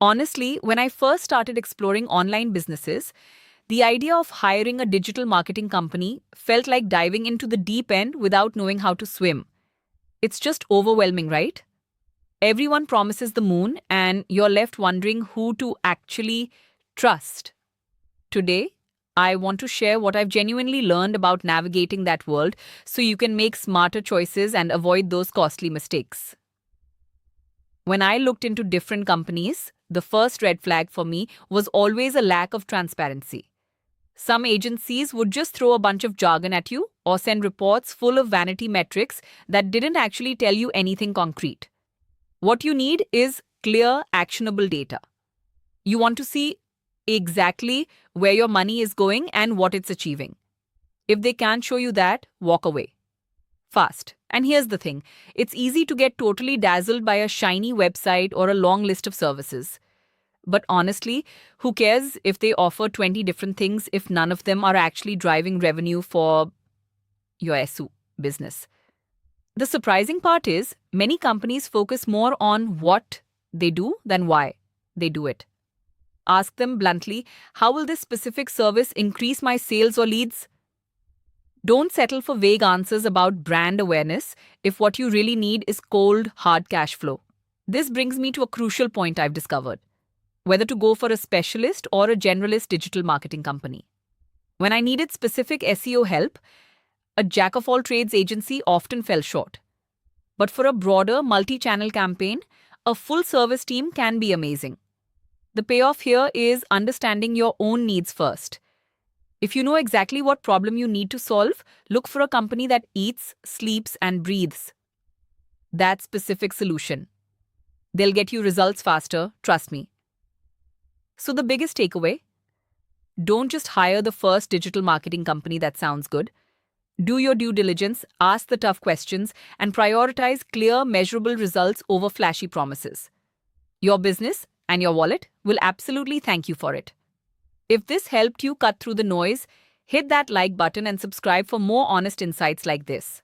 Honestly, when I first started exploring online businesses, the idea of hiring a digital marketing company felt like diving into the deep end without knowing how to swim. It's just overwhelming, right? Everyone promises the moon, and you're left wondering who to actually trust. Today, I want to share what I've genuinely learned about navigating that world so you can make smarter choices and avoid those costly mistakes. When I looked into different companies, the first red flag for me was always a lack of transparency. Some agencies would just throw a bunch of jargon at you or send reports full of vanity metrics that didn't actually tell you anything concrete. What you need is clear, actionable data. You want to see exactly where your money is going and what it's achieving. If they can't show you that, walk away. Fast. And here's the thing, it's easy to get totally dazzled by a shiny website or a long list of services. But honestly, who cares if they offer 20 different things if none of them are actually driving revenue for your SU business? The surprising part is, many companies focus more on what they do than why they do it. Ask them bluntly, how will this specific service increase my sales or leads? Don't settle for vague answers about brand awareness if what you really need is cold, hard cash flow. This brings me to a crucial point I've discovered: whether to go for a specialist or a generalist digital marketing company. When I needed specific SEO help, a jack of all trades agency often fell short. But for a broader multi channel campaign, a full service team can be amazing. The payoff here is understanding your own needs first. If you know exactly what problem you need to solve, look for a company that eats, sleeps, and breathes that specific solution. They'll get you results faster, trust me. So, the biggest takeaway: don't just hire the first digital marketing company that sounds good. Do your due diligence, ask the tough questions, and prioritize clear, measurable results over flashy promises. Your business and your wallet will absolutely thank you for it. If this helped you cut through the noise, hit that like button and subscribe for more honest insights like this.